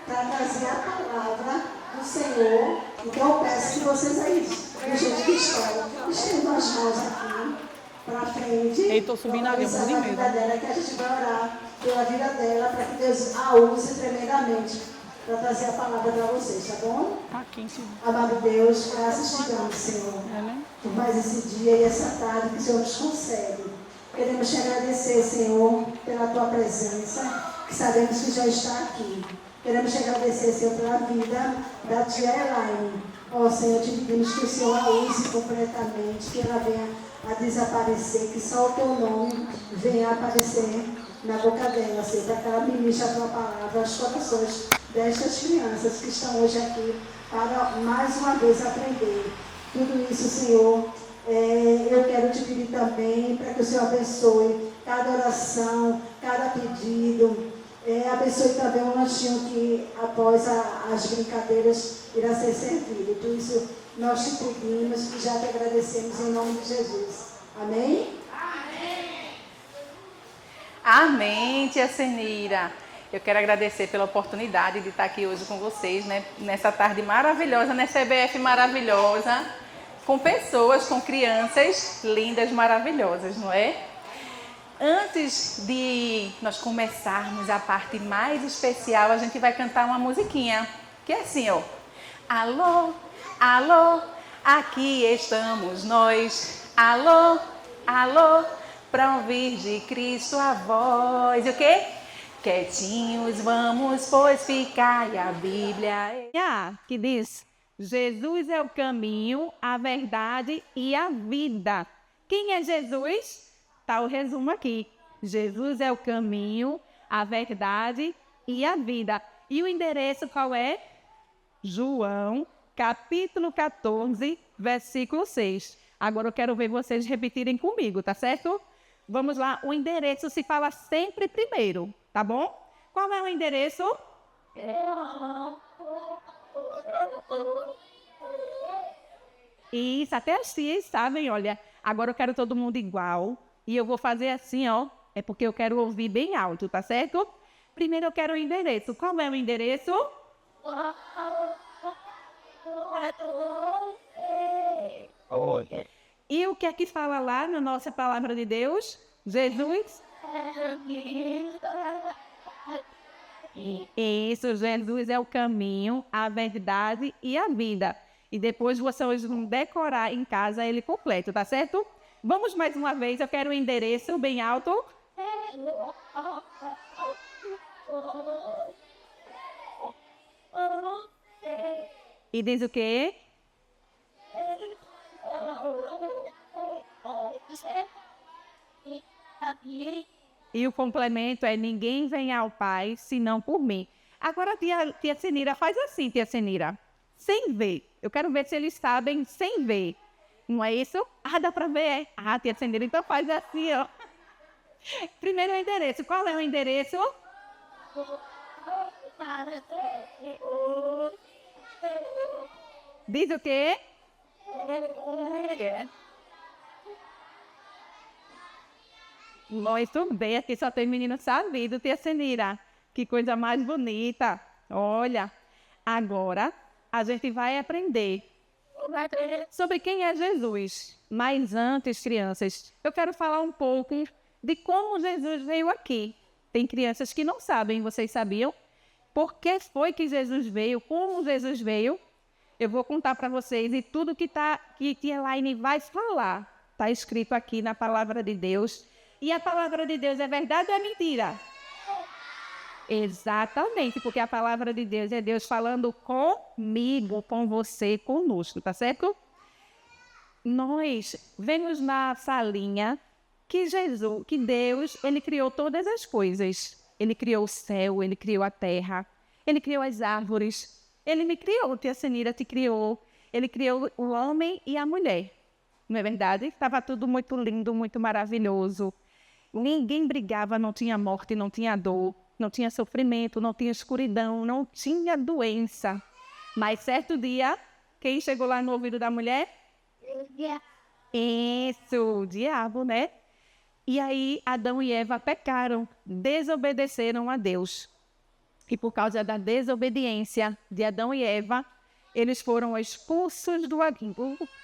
para trazer a palavra do Senhor. Então eu peço que vocês aí, do jeito que estão, estendam as mãos aqui para frente. Estou subindo ali, a vida dela, que a gente vai orar pela vida dela, para que Deus a use tremendamente para trazer a palavra para vocês, tá bom? Aqui, Amado Deus, graças te damos, Senhor, por mais esse dia e essa tarde que o Senhor nos concede. Queremos te agradecer, Senhor, pela tua presença, que sabemos que já está aqui. Queremos te agradecer, Senhor, pela vida da tia Elaine. Ó Senhor, te pedimos que o Senhor a use completamente, que ela venha a desaparecer, que só o teu nome venha a aparecer na boca dela, Senhor, para que ela ministre a tua palavra aos corações destas crianças que estão hoje aqui para mais uma vez aprender. Tudo isso, Senhor, eu quero te pedir também para que o Senhor abençoe cada oração, cada pedido. Abençoe também o lanchinho que após as brincadeiras irá ser servido. Tudo isso nós te pedimos e já te agradecemos em nome de Jesus. Amém? Amém, tia Senira. Eu quero agradecer pela oportunidade de estar aqui hoje com vocês, né? Nessa tarde maravilhosa, nessa EBF maravilhosa, com pessoas, com crianças lindas, maravilhosas, não é? Antes de nós começarmos a parte mais especial, a gente vai cantar uma musiquinha, que é assim, ó. Alô, alô, aqui estamos nós. Alô, alô, para ouvir de Cristo a voz. E o quê? Quietinhos vamos, pois ficar e a Bíblia que diz: Jesus é o caminho, a verdade e a vida. Quem é Jesus? Está o resumo aqui. Jesus é o caminho, a verdade e a vida. E o endereço qual é? João, capítulo 14, versículo 6. Agora eu quero ver vocês repetirem comigo, tá certo? Vamos lá, o endereço se fala sempre primeiro, tá bom? Qual é o endereço? Isso, até as tias sabem, olha. Agora eu quero todo mundo igual. E eu vou fazer assim, ó. É porque eu quero ouvir bem alto, tá certo? Primeiro eu quero o endereço. Qual é o endereço? E o que é que fala lá na nossa palavra de Deus? Jesus? Isso, Jesus é o caminho, a verdade e a vida. E depois vocês vão decorar em casa ele completo, tá certo? Vamos mais uma vez, eu quero o endereço bem alto. E diz o quê? E o complemento é: ninguém vem ao Pai senão por mim. Agora, tia Senira, faz assim, tia Senira, sem ver. Eu quero ver se eles sabem sem ver. Não é isso? Ah, dá para ver? Ah, tia Senira, então faz assim, ó. Primeiro o endereço. Qual é o endereço? Diz o quê? Muito bem, aqui só tem menino sabido, tia Senira. Que coisa mais bonita. Olha, agora a gente vai aprender sobre quem é Jesus. Mas antes, crianças, eu quero falar um pouco de como Jesus veio aqui. Tem crianças que não sabem, vocês sabiam? Por que foi que Jesus veio? Como Jesus veio? Eu vou contar para vocês e tudo que tia Elaine vai falar está escrito aqui na palavra de Deus. E a palavra de Deus é verdade ou é mentira? Exatamente, porque a palavra de Deus é Deus falando comigo, com você, conosco, tá certo? Nós vemos na salinha que Deus, ele criou todas as coisas. Ele criou o céu, ele criou a terra, ele criou as árvores. Ele me criou, tia Senira te criou. Ele criou o homem e a mulher. Não é verdade? Estava tudo muito lindo, muito maravilhoso. Ninguém brigava, não tinha morte, não tinha dor, não tinha sofrimento, não tinha escuridão, não tinha doença. Mas certo dia, quem chegou lá no ouvido da mulher? Isso, o diabo, né? E aí Adão e Eva pecaram, desobedeceram a Deus. E por causa da desobediência de Adão e Eva, eles foram expulsos do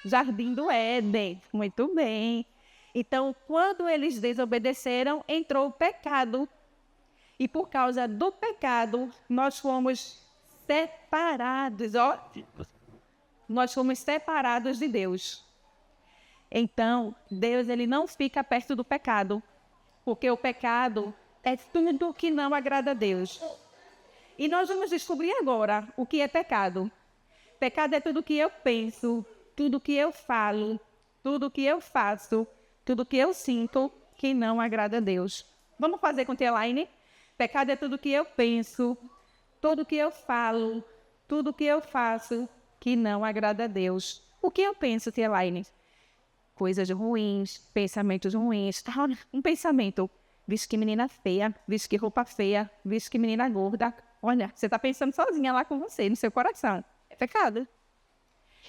jardim do Éden. Muito bem. Então, quando eles desobedeceram, entrou o pecado. E por causa do pecado, nós fomos separados. Nós fomos separados de Deus. Então, Deus ele não fica perto do pecado, porque o pecado é tudo que não agrada a Deus. E nós vamos descobrir agora o que é pecado. Pecado é tudo que eu penso, tudo que eu falo, tudo que eu faço, tudo que eu sinto que não agrada a Deus. Vamos fazer com T-Line? Pecado é tudo que eu penso, tudo que eu falo, tudo que eu faço que não agrada a Deus. O que eu penso, T-Line? Coisas ruins, pensamentos ruins. Um pensamento, vixe que menina feia, vixe que roupa feia, vixe que menina gorda. Olha, você está pensando sozinha lá com você, no seu coração. É pecado.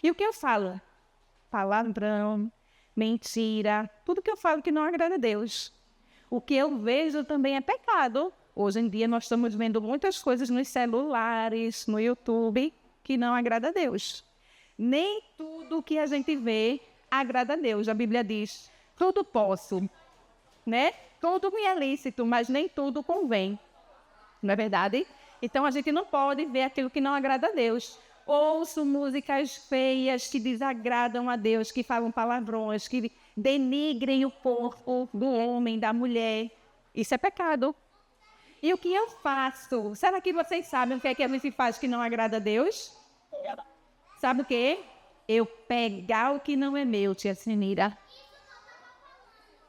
E o que eu falo? Palavrão, mentira, tudo que eu falo que não agrada a Deus. O que eu vejo também é pecado. Hoje em dia nós estamos vendo muitas coisas nos celulares, no YouTube, que não agrada a Deus. Nem tudo que a gente vê agrada a Deus. A Bíblia diz, tudo posso, né? Tudo me é lícito, mas nem tudo convém. Não é verdade? Então a gente não pode ver aquilo que não agrada a Deus. Ouço músicas feias que desagradam a Deus, que falam palavrões, que denigrem o corpo do homem, da mulher. Isso é pecado. E o que eu faço? Será que vocês sabem o que é que a gente faz que não agrada a Deus? Sabe o quê? Eu pegar o que não é meu, tia Senira.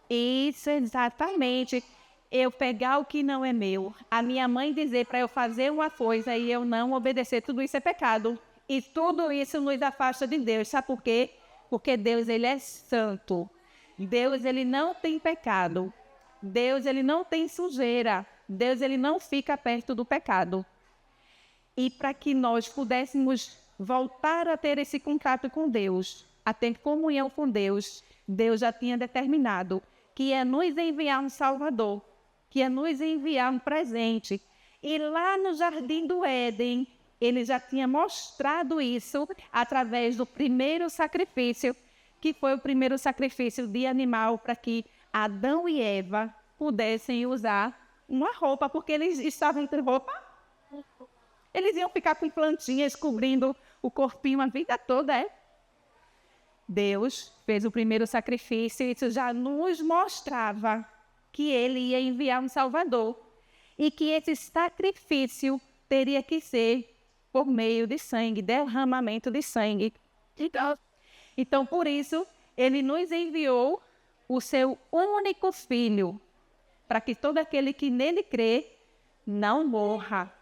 Isso, exatamente. Eu pegar o que não é meu. A minha mãe dizer para eu fazer uma coisa e eu não obedecer, tudo isso é pecado. E tudo isso nos afasta de Deus. Sabe por quê? Porque Deus, ele é santo. Deus, ele não tem pecado. Deus, ele não tem sujeira. Deus, ele não fica perto do pecado. E para que nós pudéssemos voltar a ter esse contato com Deus, a ter comunhão com Deus, Deus já tinha determinado que ia nos enviar um Salvador, que ia nos enviar um presente. E lá no Jardim do Éden, ele já tinha mostrado isso através do primeiro sacrifício, que foi o primeiro sacrifício de animal para que Adão e Eva pudessem usar uma roupa, porque eles estavam com roupa. Eles iam ficar com plantinhas cobrindo o corpinho a vida toda, é? Deus fez o primeiro sacrifício e isso já nos mostrava que ele ia enviar um Salvador e que esse sacrifício teria que ser por meio de sangue, derramamento de sangue. Então, por isso, ele nos enviou o seu único filho, para que todo aquele que nele crê não morra,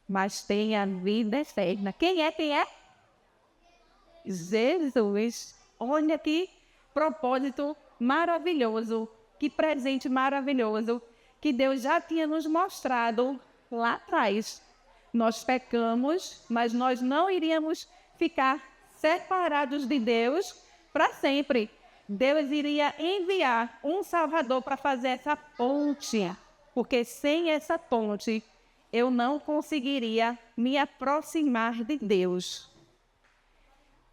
mas tenha vida eterna. Quem é? Quem é? Jesus. Olha que propósito maravilhoso, que presente maravilhoso, que Deus já tinha nos mostrado lá atrás. Nós pecamos, mas nós não iríamos ficar separados de Deus para sempre. Deus iria enviar um Salvador para fazer essa ponte, porque sem essa ponte eu não conseguiria me aproximar de Deus.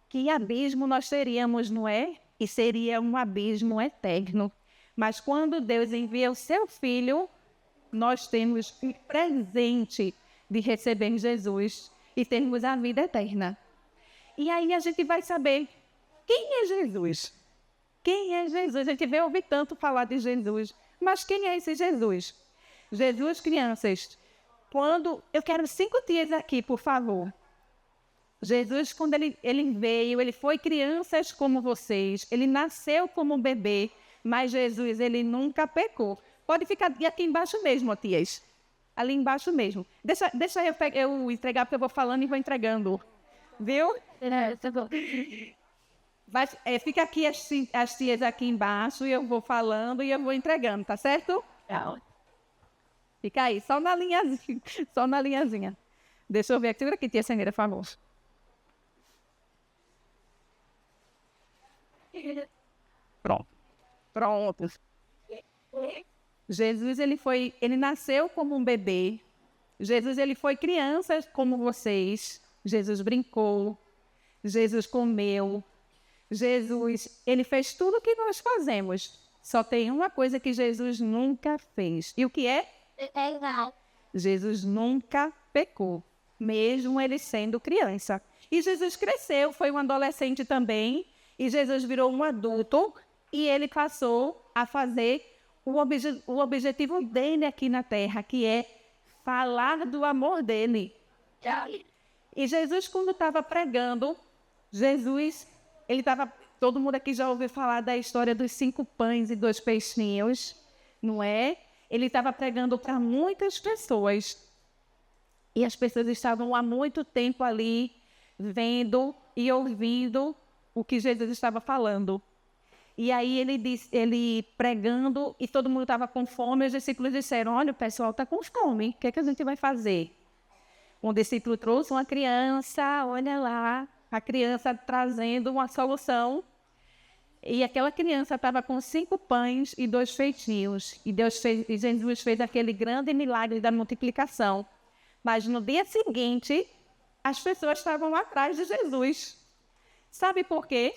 Que abismo nós teríamos, não é? E seria um abismo eterno. Mas quando Deus envia o seu Filho, nós temos o presente de receber Jesus e temos a vida eterna. E aí a gente vai saber quem é Jesus. Quem é Jesus? A gente vai ouvir tanto falar de Jesus. Mas quem é esse Jesus? Jesus, crianças, quando... Eu quero 5 tias aqui, por favor. Jesus, quando ele veio, ele foi crianças como vocês. Ele nasceu como um bebê, mas Jesus, ele nunca pecou. Pode ficar aqui embaixo mesmo, tias. Ali embaixo mesmo. Deixa eu entregar, porque eu vou falando e vou entregando. Viu? Mas, fica aqui as tias aqui embaixo e eu vou falando e eu vou entregando, tá certo? Fica aí, só na linhazinha. Só na linhazinha. Deixa eu ver aqui. Segura aqui, tia Senhora, famoso. Pronto. Jesus, ele nasceu como um bebê. Jesus, ele foi criança como vocês. Jesus brincou, Jesus comeu, Jesus, ele fez tudo o que nós fazemos. Só tem uma coisa que Jesus nunca fez. E o que é? Jesus nunca pecou, mesmo ele sendo criança. E Jesus cresceu, foi um adolescente também, e Jesus virou um adulto, e ele passou a fazer o objetivo dele aqui na terra, que é falar do amor dele. E Jesus, quando estava pregando, todo mundo aqui já ouviu falar da história dos 5 pães e 2 peixinhos, não é? Ele estava pregando para muitas pessoas. E as pessoas estavam há muito tempo ali, vendo e ouvindo o que Jesus estava falando. E aí ele pregando, e todo mundo estava com fome, e os discípulos disseram, olha, o pessoal está com fome, o que é que a gente vai fazer? Um discípulo trouxe uma criança, olha lá, a criança trazendo uma solução. E aquela criança estava com 5 pães e 2 peixinhos. E Jesus fez aquele grande milagre da multiplicação. Mas no dia seguinte, as pessoas estavam atrás de Jesus. Sabe por quê?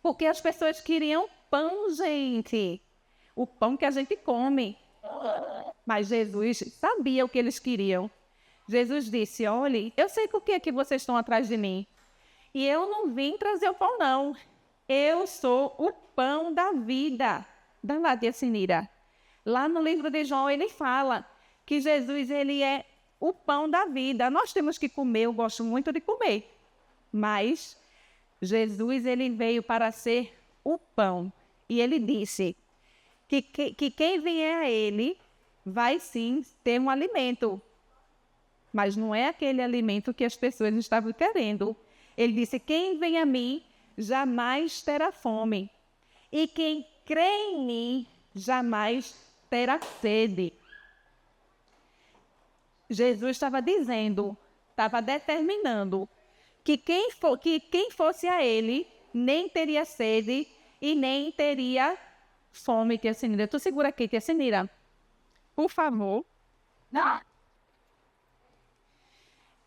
Porque as pessoas queriam pão, gente. O pão que a gente come. Mas Jesus sabia o que eles queriam. Jesus disse, olhe, eu sei por que vocês estão atrás de mim. E eu não vim trazer o pão, não. Eu sou o pão da vida. Dá lá, tia Sinira. Lá no livro de João, ele fala que Jesus, ele é o pão da vida. Nós temos que comer, eu gosto muito de comer. Mas Jesus, ele veio para ser o pão. E ele disse que quem vier a ele vai sim ter um alimento. Mas não é aquele alimento que as pessoas estavam querendo. Ele disse, quem vem a mim jamais terá fome. E quem crê em mim jamais terá sede. Jesus estava dizendo, estava determinando que quem fosse a ele nem teria sede e nem teria fome, tia Sinira. Tu segura aqui, tia Sinira. Por favor. Não.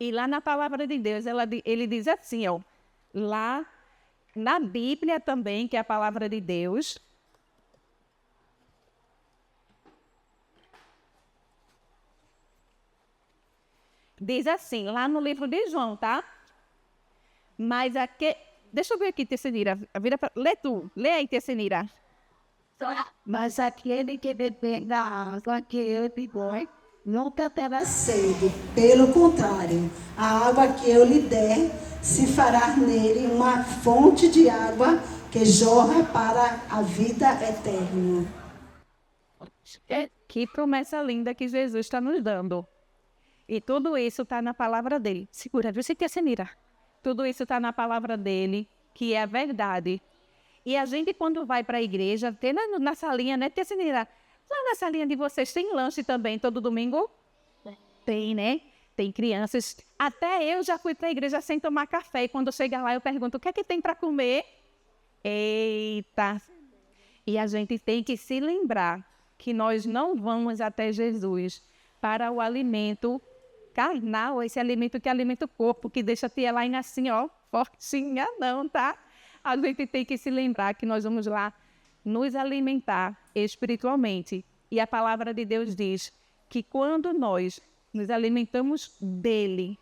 E lá na palavra de Deus, ele diz assim, ó, lá na Bíblia também, que é a palavra de Deus, diz assim, lá no livro de João, tá? Mas aqui, deixa eu ver aqui, Tessenira, lê aí, Tessenira. Mas aquele que beber da água que eu lhe dou nunca terá sede. Pelo contrário, a água que eu lhe der se fará nele uma fonte de água que jorra para a vida eterna. Que promessa linda que Jesus está nos dando. E tudo isso está na palavra dele. Segura, viu, Tessenira? Tudo isso está na palavra dele, que é a verdade. E a gente, quando vai para a igreja, tem na salinha, né, Tessenira? Lá na salinha de vocês tem lanche também, todo domingo? Tem, né? Tem crianças. Até eu já fui para a igreja sem tomar café. E quando chega lá, eu pergunto, o que é que tem para comer? Eita! E a gente tem que se lembrar que nós não vamos até Jesus para o alimento carnal, esse alimento que alimenta o corpo, que deixa a tia lá assim, ó, fortinha, não, tá? A gente tem que se lembrar que nós vamos lá nos alimentar espiritualmente. E a palavra de Deus diz que quando nós nos alimentamos dele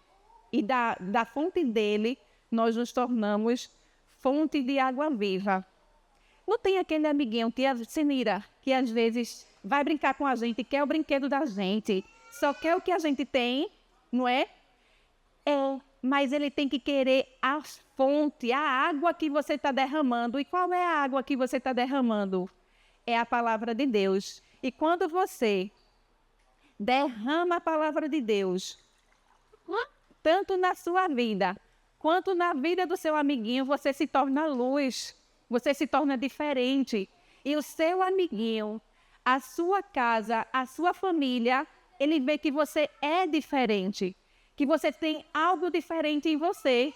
e da fonte dele, nós nos tornamos fonte de água viva. Não tem aquele amiguinho, tia Sinira, que às vezes vai brincar com a gente, quer o brinquedo da gente, só quer o que a gente tem, não é? Mas ele tem que querer a fonte, a água que você está derramando. E qual é a água que você está derramando? É a palavra de Deus. E quando você derrama a palavra de Deus, tanto na sua vida, quanto na vida do seu amiguinho, você se torna luz, você se torna diferente. E o seu amiguinho, a sua casa, a sua família, ele vê que você é diferente, que você tem algo diferente em você.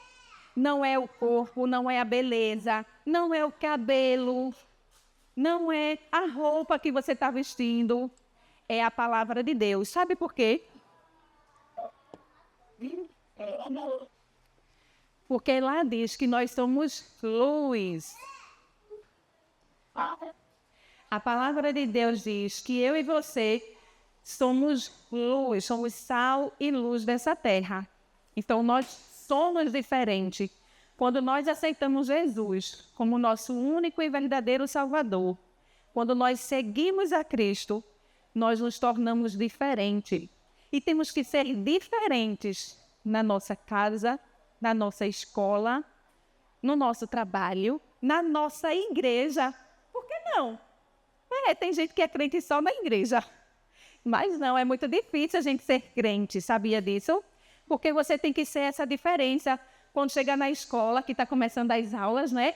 Não é o corpo, não é a beleza, não é o cabelo, não é a roupa que você está vestindo, é a palavra de Deus. Sabe por quê? Porque lá diz que nós somos luz. A palavra de Deus diz que eu e você somos luz, somos sal e luz dessa terra. Então nós somos diferentes. Quando nós aceitamos Jesus como nosso único e verdadeiro Salvador, quando nós seguimos a Cristo, nós nos tornamos diferentes. E temos que ser diferentes na nossa casa, na nossa escola, no nosso trabalho, na nossa igreja. Por que não? Tem gente que é crente só na igreja. Mas não, é muito difícil a gente ser crente, sabia disso? Porque você tem que ser essa diferença. Quando chega na escola, que está começando as aulas, né?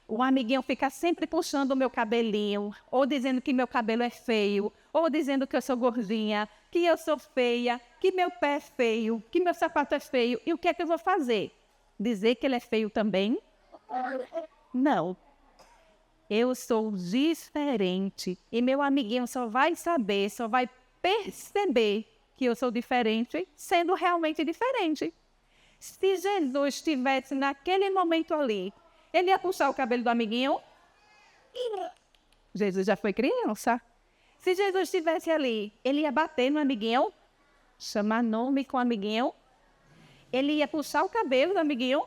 O amiguinho fica sempre puxando o meu cabelinho, ou dizendo que meu cabelo é feio, ou dizendo que eu sou gordinha, que eu sou feia, que meu pé é feio, que meu sapato é feio. E o que é que eu vou fazer? Dizer que ele é feio também? Não. Eu sou diferente. E meu amiguinho só vai saber, só vai perceber que eu sou diferente, sendo realmente diferente. Se Jesus estivesse naquele momento ali, ele ia puxar o cabelo do amiguinho? Jesus já foi criança. Se Jesus estivesse ali, ele ia bater no amiguinho? Chamar nome com o amiguinho? Ele ia puxar o cabelo do amiguinho?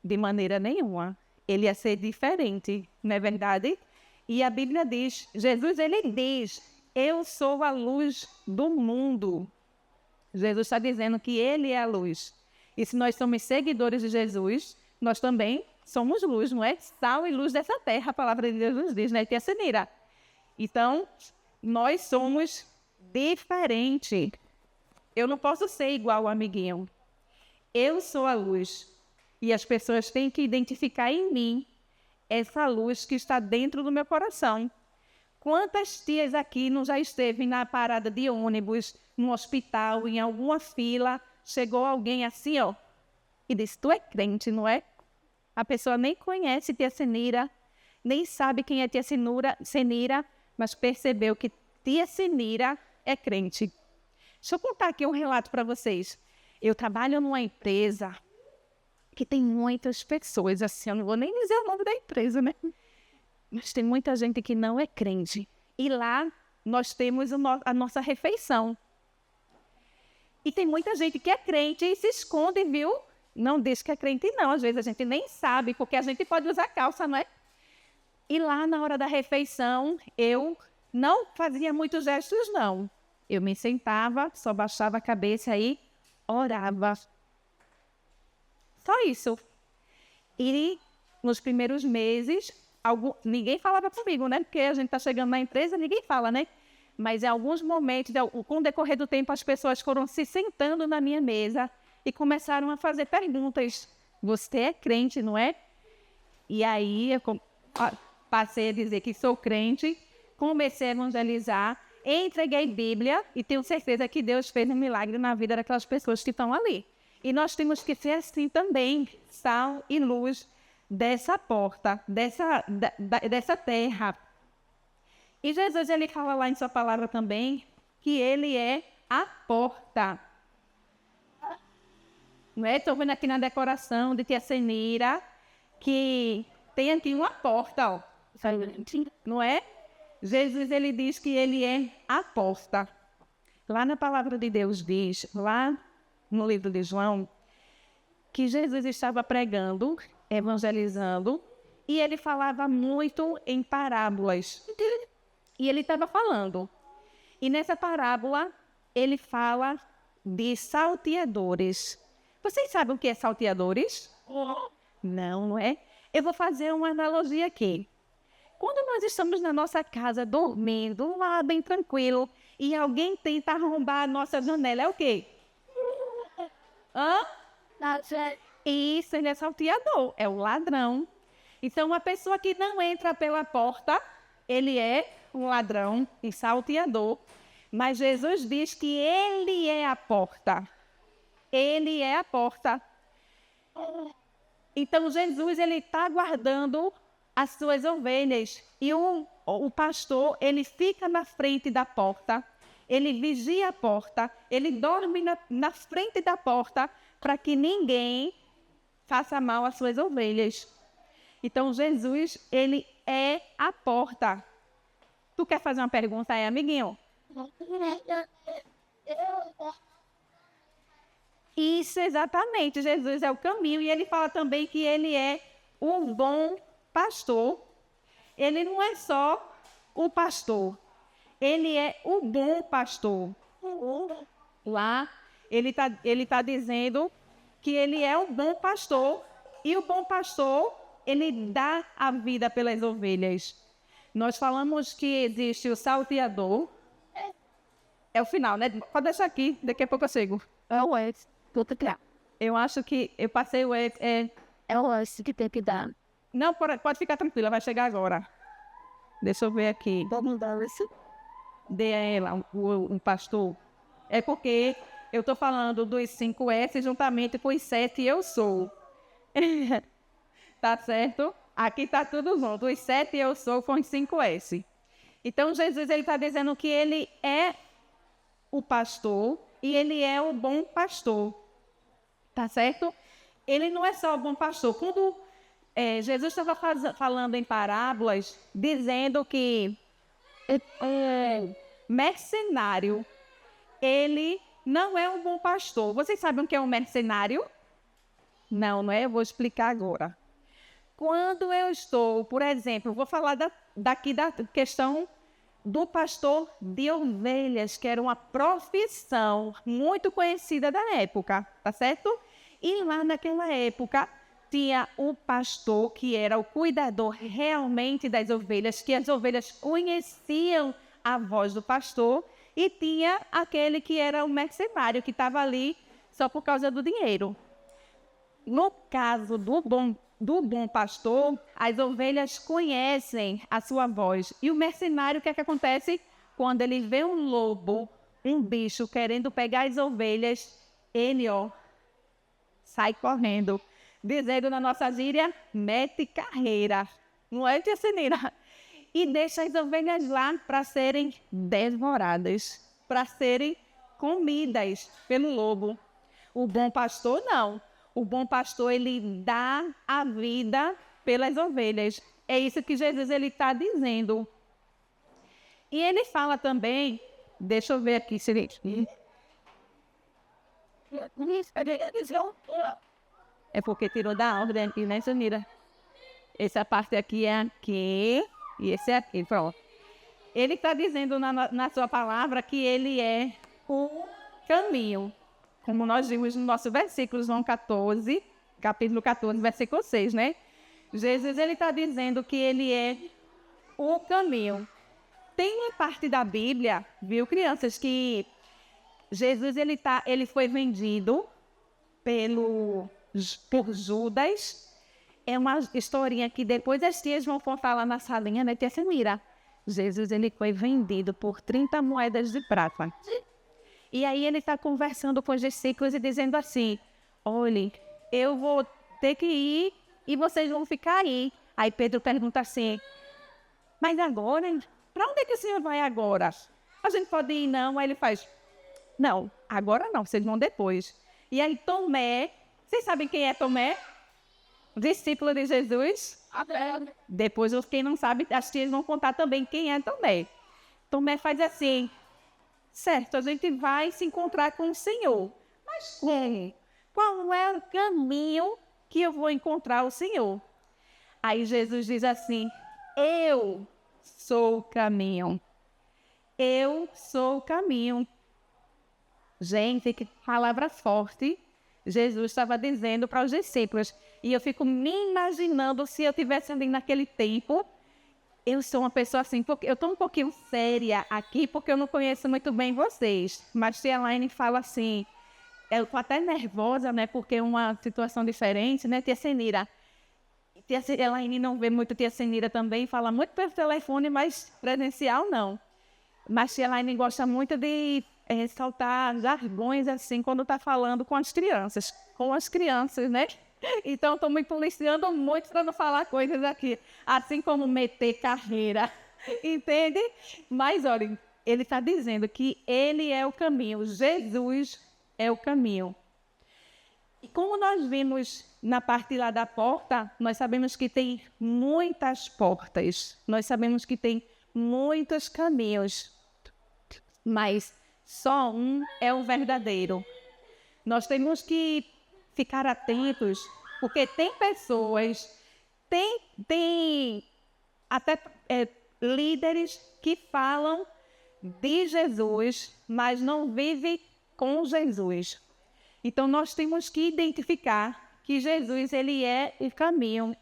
De maneira nenhuma. Ele ia ser diferente, não é verdade? E a Bíblia diz, Jesus ele diz, eu sou a luz do mundo. Jesus está dizendo que ele é a luz. E se nós somos seguidores de Jesus, nós também somos luz, não é? Sal e luz dessa terra, a palavra de Deus nos diz, né? Tia Senira. Então, nós somos diferentes. Eu não posso ser igual ao amiguinho. Eu sou a luz. E as pessoas têm que identificar em mim essa luz que está dentro do meu coração. Quantas tias aqui não já esteve na parada de ônibus, no hospital, em alguma fila, chegou alguém assim, ó, e disse, tu é crente, não é? A pessoa nem conhece tia Senira, nem sabe quem é tia Senira, mas percebeu que tia Senira é crente. Deixa eu contar aqui um relato para vocês. Eu trabalho numa empresa que tem muitas pessoas, assim, eu não vou nem dizer o nome da empresa, né? Mas tem muita gente que não é crente. E lá nós temos a nossa refeição. E tem muita gente que é crente e se esconde, viu? Não diz que é crente, não. Às vezes a gente nem sabe, porque a gente pode usar calça, não é? E lá na hora da refeição, eu não fazia muitos gestos, não. Eu me sentava, só baixava a cabeça e orava. Só isso. E nos primeiros meses, ninguém falava comigo, né? Porque a gente está chegando na empresa, ninguém fala, né? Mas em alguns momentos, com o decorrer do tempo, as pessoas foram se sentando na minha mesa e começaram a fazer perguntas. Você é crente, não é? E aí eu passei a dizer que sou crente, comecei a evangelizar, entreguei Bíblia e tenho certeza que Deus fez um milagre na vida daquelas pessoas que estão ali. E nós temos que ser assim também, sal e luz dessa porta, dessa terra. E Jesus, ele fala lá em sua palavra também, que ele é a porta. Não é? Estou vendo aqui na decoração de tia Senira, que tem aqui uma porta, ó. Não é? Jesus, ele diz que ele é a porta. Lá na palavra de Deus diz, lá no livro de João, que Jesus estava pregando, evangelizando, e ele falava muito em parábolas. E ele estava falando. E nessa parábola, ele fala de salteadores. Vocês sabem o que é salteadores? Não, não é? Eu vou fazer uma analogia aqui. Quando nós estamos na nossa casa, dormindo, lá bem tranquilo, e alguém tenta arrombar a nossa janela, é o quê? Isso, ele é salteador, é o ladrão. Então, uma pessoa que não entra pela porta, ele é um ladrão e salteador. Mas Jesus diz que ele é a porta. Ele é a porta. Então, Jesus, ele está guardando as suas ovelhas. E o pastor, ele fica na frente da porta. ele vigia a porta, ele dorme na frente da porta para que ninguém faça mal às suas ovelhas. Então, Jesus, ele é a porta. Tu quer fazer uma pergunta aí, amiguinho? Isso, exatamente. Jesus é o caminho. E ele fala também que ele é o bom pastor. Ele não é só o pastor. Ele é o bom pastor. Lá, ele tá dizendo que ele é o bom pastor. E o bom pastor, ele dá a vida pelas ovelhas. Nós falamos que existe o salteador. É o final, né? Pode deixar aqui, daqui a pouco eu chego. Eu acho que eu passei o É o S que tem que dar. Não, pode ficar tranquila, vai chegar agora. Deixa eu ver aqui. Vamos dar isso. Dê a ela um pastor. É porque eu estou falando dos 5S juntamente com os 7 eu sou. Tá certo? Aqui está tudo junto. Os 7 eu sou com os 5S. Então Jesus está dizendo que ele é o pastor e ele é o bom pastor. Tá certo? Ele não é só o bom pastor. Quando Jesus estava falando em parábolas, dizendo que mercenário, ele não é um bom pastor. Vocês sabem o que é um mercenário? Não é? Eu vou explicar agora. Quando eu estou, por exemplo, vou falar daqui da questão do pastor de ovelhas, que era uma profissão muito conhecida da época, tá certo? E lá naquela época tinha o pastor que era o cuidador realmente das ovelhas, que as ovelhas conheciam a voz do pastor, e tinha aquele que era o mercenário, que estava ali só por causa do dinheiro. No caso do bom pastor, as ovelhas conhecem a sua voz. E o mercenário, o que é que acontece? Quando ele vê um lobo, um bicho querendo pegar as ovelhas, ele, sai correndo, dizendo na nossa gíria, mete carreira. Não é, tia Senira? E deixa as ovelhas lá para serem devoradas, para serem comidas pelo lobo. O bom pastor, não. O bom pastor, ele dá a vida pelas ovelhas. É isso que Jesus está dizendo. E ele fala também, deixa eu ver aqui, é porque tirou da ordem aqui, né, Janira? Essa parte aqui é aqui e esse é aqui, pronto. Ele está dizendo na sua palavra que ele é o caminho. Como nós vimos no nosso versículo, João 14, capítulo 14, versículo 6, né? Jesus, ele está dizendo que ele é o caminho. Tem uma parte da Bíblia, viu, crianças, que Jesus, ele foi vendido por Judas. É uma historinha que depois as tias vão contar lá na salinha, né, tia Semira? Jesus, ele foi vendido por 30 moedas de prata. E aí ele está conversando com os discípulos e dizendo assim, olhem, eu vou ter que ir e vocês vão ficar aí. Aí Pedro pergunta assim, mas agora, para onde é que o senhor vai agora? A gente pode ir não? Aí ele faz, não, agora não, vocês vão depois. E aí Tomé, vocês sabem quem é Tomé? Discípulo de Jesus? Depois, quem não sabe, as tias vão contar também quem é Tomé. Tomé faz assim, certo, a gente vai se encontrar com o Senhor. Mas como? Qual é o caminho que eu vou encontrar o Senhor? Aí Jesus diz assim, eu sou o caminho. Eu sou o caminho. Gente, que palavra forte Jesus estava dizendo para os discípulos. E eu fico me imaginando se eu estivesse ali naquele tempo. Eu sou uma pessoa assim, porque eu estou um pouquinho séria aqui, porque eu não conheço muito bem vocês. Mas tia Elaine fala assim, eu estou até nervosa, né, porque é uma situação diferente, né, tia Senira? Tia Elaine não vê muito tia Senira também, fala muito pelo telefone, mas presencial não. Mas tia Elaine gosta muito de ressaltar jargões assim, quando está falando com as crianças. né? Então, estou me policiando muito para não falar coisas aqui, assim como meter carreira, entende? Mas, olha, ele está dizendo que ele é o caminho, Jesus é o caminho. E como nós vimos na parte lá da porta, nós sabemos que tem muitas portas, nós sabemos que tem muitos caminhos, mas só um é o verdadeiro. Nós temos que ficar atentos, porque tem pessoas, tem até líderes que falam de Jesus, mas não vivem com Jesus. Então, nós temos que identificar que Jesus, ele é o caminho.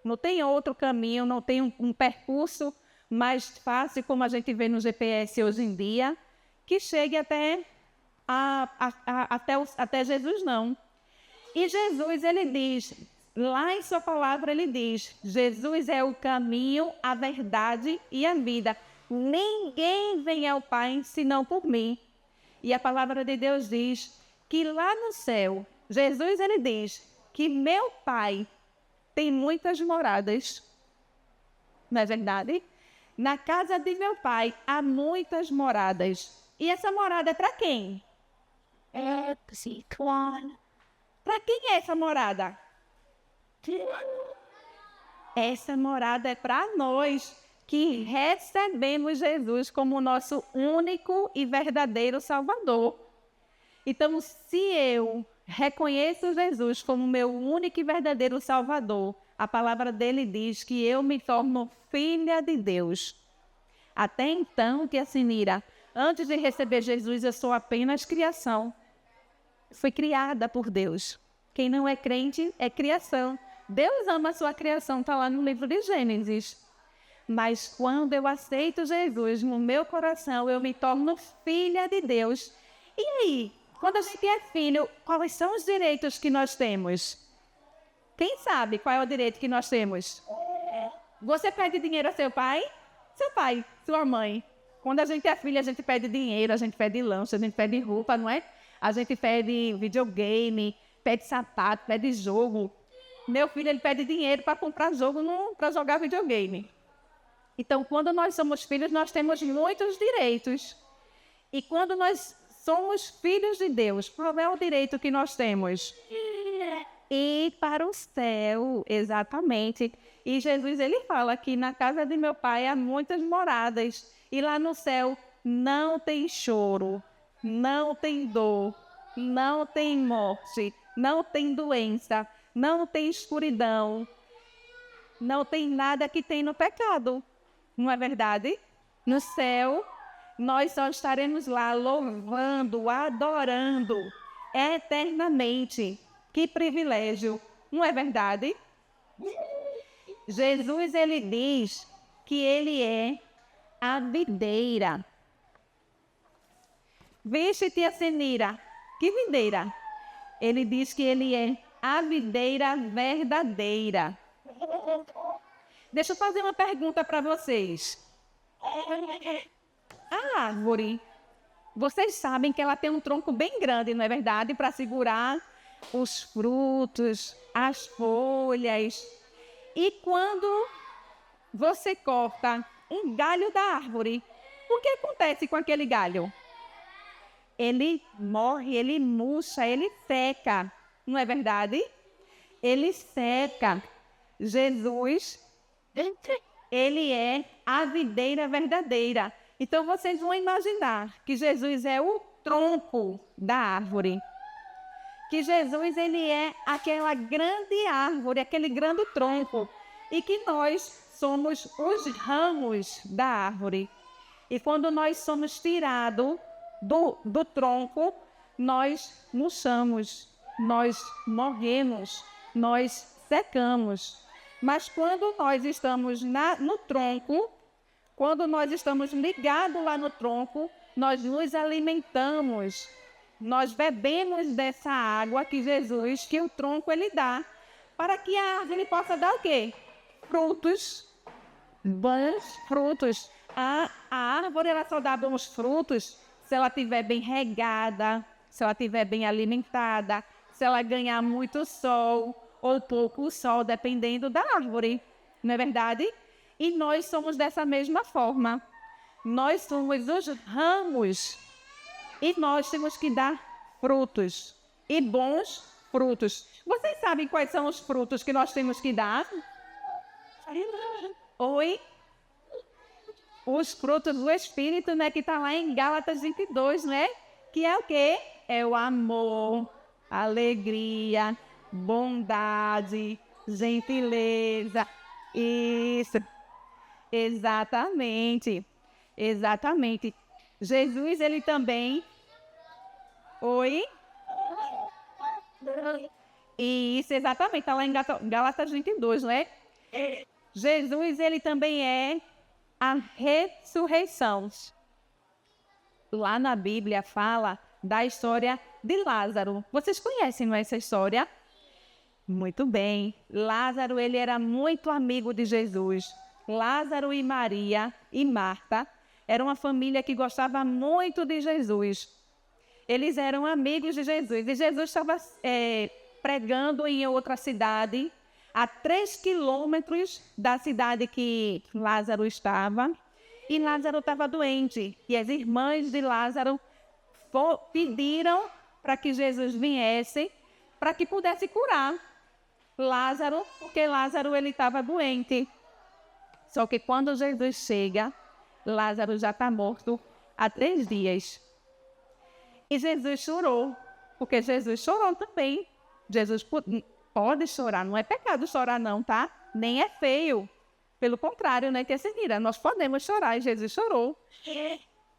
Não tem outro caminho, não tem um percurso mais fácil, como a gente vê no GPS hoje em dia, que chegue até Jesus, não. E Jesus, ele diz, lá em sua palavra, ele diz, Jesus é o caminho, a verdade e a vida. Ninguém vem ao Pai senão por mim. E a palavra de Deus diz que lá no céu, Jesus, ele diz que meu Pai tem muitas moradas. Não é verdade? Na casa de meu Pai há muitas moradas. E essa morada é para quem? Para quem é essa morada? Essa morada é para nós que recebemos Jesus como nosso único e verdadeiro Salvador. Então, se eu reconheço Jesus como meu único e verdadeiro Salvador, a palavra dele diz que eu me torno filha de Deus. Até então, que Sinira, antes de receber Jesus, eu sou apenas criação. Fui criada por Deus. Quem não é crente é criação. Deus ama a sua criação, está lá no livro de Gênesis. Mas quando eu aceito Jesus no meu coração, eu me torno filha de Deus. E aí, quando a gente é filho, quais são os direitos que nós temos? Quem sabe qual é o direito que nós temos? Você pede dinheiro a seu pai? Seu pai, sua mãe. Quando a gente é filho, a gente pede dinheiro, a gente pede lanche, a gente pede roupa, não é? A gente pede videogame, pede sapato, pede jogo. Meu filho, ele pede dinheiro para comprar jogo, não para jogar videogame. Então, quando nós somos filhos, nós temos muitos direitos. E quando nós somos filhos de Deus, qual é o direito que nós temos? Ir para o céu, exatamente. E Jesus, ele fala que na casa de meu pai há muitas moradas. E lá no céu não tem choro, não tem dor, não tem morte, não tem doença, não tem escuridão, não tem nada que tem no pecado. Não é verdade? No céu, nós só estaremos lá louvando, adorando eternamente. Que privilégio, não é verdade? Jesus, ele diz que ele é a videira. Vixe, tia Sinira, que videira? Ele diz que ele é a videira verdadeira. Deixa eu fazer uma pergunta para vocês. A árvore, vocês sabem que ela tem um tronco bem grande, não é verdade? Para segurar os frutos, as folhas. E quando você corta um galho da árvore, o que acontece com aquele galho? Ele morre, ele murcha, ele seca, não é verdade? Ele seca. Jesus, ele é a videira verdadeira. Então vocês vão imaginar que Jesus é o tronco da árvore. Que Jesus, ele é aquela grande árvore, aquele grande tronco. E que nós somos os ramos da árvore. E quando nós somos tirados do tronco, nós murchamos, nós morremos, nós secamos. Mas quando nós estamos no tronco, quando nós estamos ligados lá no tronco, nós nos alimentamos, nós bebemos dessa água que Jesus, que o tronco ele dá, para que a árvore possa dar o quê? Frutos, bons frutos. A árvore ela só dá bons frutos se ela estiver bem regada, se ela estiver bem alimentada, se ela ganhar muito sol ou pouco sol, dependendo da árvore, não é verdade? E nós somos dessa mesma forma. nós somos os ramos e nós temos que dar frutos e bons frutos. Vocês sabem quais são os frutos que nós temos que dar? Oi? Os frutos do Espírito, né? Que está lá em Gálatas 22, né? Que é o quê? É o amor, alegria, bondade, gentileza. Isso. Exatamente. Exatamente. Jesus, ele também... Oi? Isso, exatamente. Está lá em Gálatas 22, não é? Jesus, ele também é a ressurreição. Lá na Bíblia fala da história de Lázaro. Vocês conhecem essa história? Muito bem. Lázaro, ele era muito amigo de Jesus. Lázaro e Maria e Marta eram uma família que gostava muito de Jesus. Eles eram amigos de Jesus. E Jesus estava pregando em outra cidade, a 3 quilômetros da cidade que Lázaro estava. E Lázaro estava doente. E as irmãs de Lázaro pediram para que Jesus viesse, para que pudesse curar Lázaro, porque Lázaro ele estava doente. Só que quando Jesus chega, Lázaro já está morto há 3 dias. E Jesus chorou, porque Jesus chorou também. Jesus pode chorar, não é pecado chorar não, tá? Nem é feio. Pelo contrário, né, Tessenira? Nós podemos chorar, e Jesus chorou.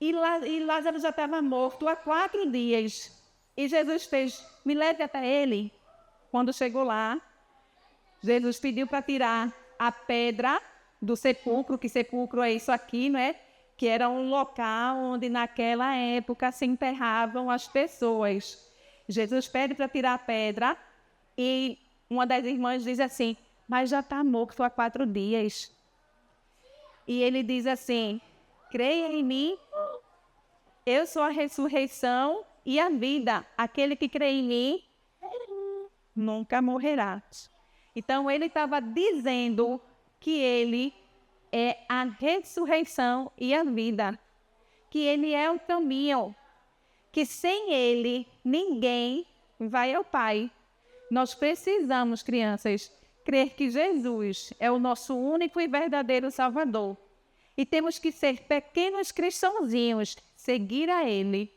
E Lázaro já estava morto há 4 dias. E Jesus fez, me leve até ele. Quando chegou lá, Jesus pediu para tirar a pedra do sepulcro, que sepulcro é isso aqui, não é? Que era um local onde naquela época se enterravam as pessoas. Jesus pede para tirar a pedra e uma das irmãs diz assim, mas já está morto há 4 dias. E ele diz assim, creia em mim, eu sou a ressurreição e a vida. Aquele que crê em mim nunca morrerá. Então ele estava dizendo que ele é a ressurreição e a vida, que ele é o caminho, que sem ele ninguém vai ao Pai. Nós precisamos, crianças, crer que Jesus é o nosso único e verdadeiro Salvador. E temos que ser pequenos cristãozinhos, seguir a Ele,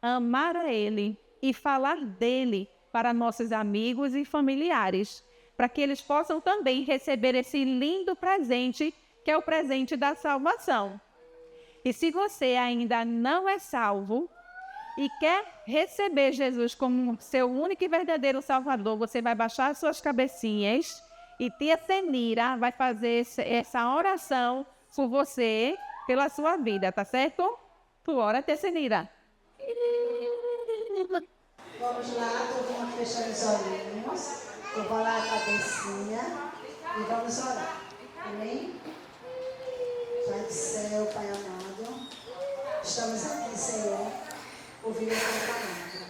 amar a Ele e falar dele para nossos amigos e familiares, para que eles possam também receber esse lindo presente, que é o presente da salvação. E se você ainda não é salvo e quer receber Jesus como seu único e verdadeiro Salvador, você vai baixar suas cabecinhas e tia Senira vai fazer essa oração por você, pela sua vida, tá certo? Tu ora, tia Senira. Vamos lá, todo mundo fechando os olhinhos. Eu vou lá a cabecinha e vamos orar. Amém? Pai do céu, Pai amado, estamos aqui, Senhor, ouvindo a tua palavra.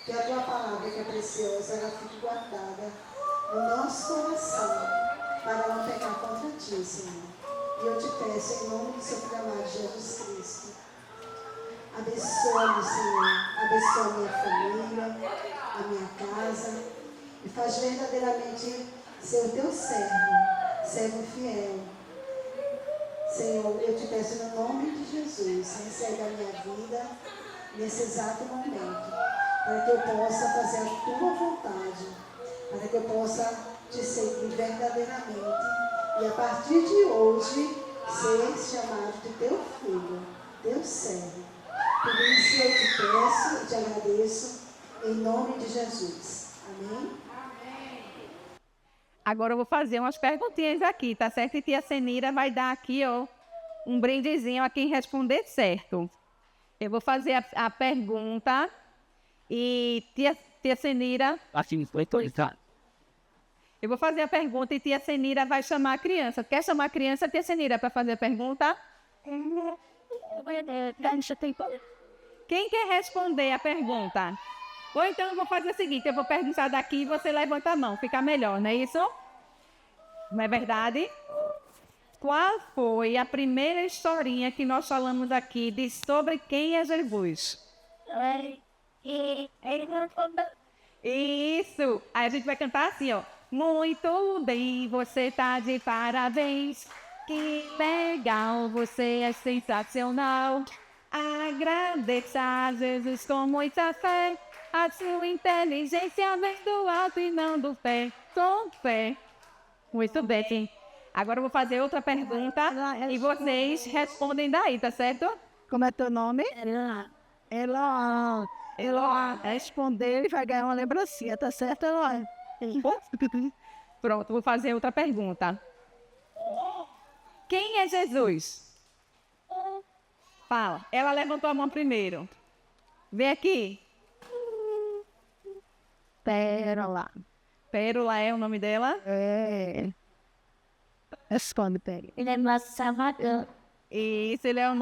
Que a tua palavra, que é preciosa, ela fique guardada no nosso coração, para não pecar contra ti, Senhor. E eu te peço, em nome do seu filho amado Jesus Cristo, abençoa-me, Senhor, abençoa a minha família, a minha casa, e faz verdadeiramente ser o teu servo fiel. Senhor, eu te peço no nome de Jesus, recebe a minha vida nesse exato momento, para que eu possa fazer a tua vontade, para que eu possa te seguir verdadeiramente e a partir de hoje ser chamado de teu filho, teu servo. Por isso eu te peço e te agradeço em nome de Jesus. Amém? Agora eu vou fazer umas perguntinhas aqui, tá certo? E tia Senira vai dar aqui, ó, um brindezinho a quem responder certo. Eu vou fazer a pergunta e tia Senira... Assim, foi autorizado. Eu vou fazer a pergunta e tia Senira vai chamar a criança. Quer chamar a criança, tia Senira, para fazer a pergunta? Quem quer responder a pergunta? Ou então eu vou fazer o seguinte, eu vou perguntar daqui e você levanta a mão, fica melhor, não é isso? Não é verdade? qual foi a primeira historinha que nós falamos aqui de sobre quem é Jesus? Isso! Aí a gente vai cantar assim, ó. Muito bem, você tá de parabéns. Que legal, você é sensacional. Agradeça a Jesus com muita fé. A sua inteligência vem do alto e não do pé. Com fé. Muito bem. Agora eu vou fazer outra pergunta e vocês respondem daí, tá certo? Como é teu nome? Eloá. Eloá. Responder e vai ganhar uma lembrancinha, tá certo, Eloá? Pronto, vou fazer outra pergunta. Quem é Jesus? Fala. Ela levantou a mão primeiro. Vem aqui. Pérola. Pérola é o nome dela? É. Responde, Pérola. Ele é nosso salvador. Isso, ele é o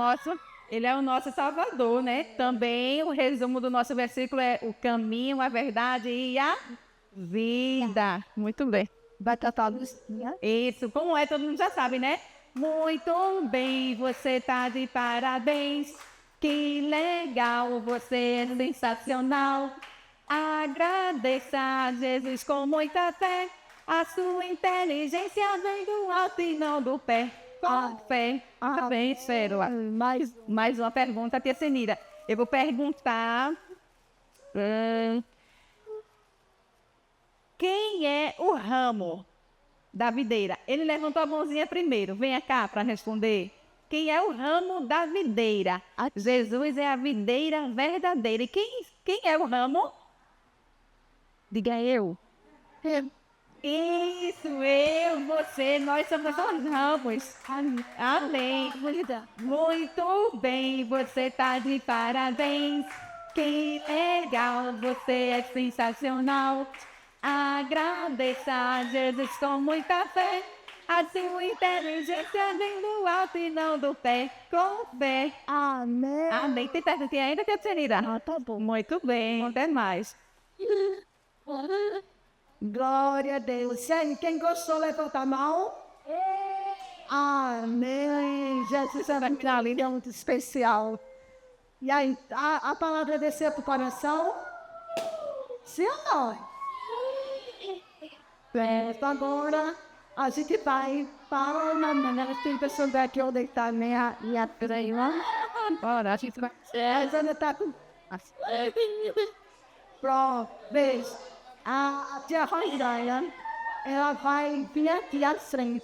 nosso Salvador, né? Também o resumo do nosso versículo é o caminho, a verdade e a vida. Muito bem. Vai tratar a Lucinha. Isso, como é, todo mundo já sabe, né? Muito bem, você tá de parabéns. Que legal, você é sensacional. Agradeça a Jesus com muita fé. A sua inteligência vem do alto e não do pé. Com fé. Parabéns, Pérola. Mais uma pergunta, tia Senira. Eu vou perguntar... quem é o ramo da videira? Ele levantou a mãozinha primeiro. Venha cá para responder. Quem é o ramo da videira? Jesus é a videira verdadeira. E quem é o ramo? Diga eu. Isso, eu, você, nós somos os ramos. Amém. Muito bem, você tá de parabéns. Que legal, você é sensacional. Agradeça a Jesus com muita fé. A sua inteligência vem do alto e não do pé. Com fé. Amém. Amém. Tem perguntinha ainda, tia Tsenira? Ah, tá bom. Muito bem, até mais. Glória a Deus. Quem gostou, levanta a mão. Amém. Jesus era minha linda, é muito especial. E aí, a palavra desceu para o coração? Sim ou não? Certo, agora a gente vai para uma maneira que tem pessoas daqui onde está minha prima. Bora, a gente vai. Ela está com. Pronto, beijo. A tia Rosana, ela vai vir aqui à frente.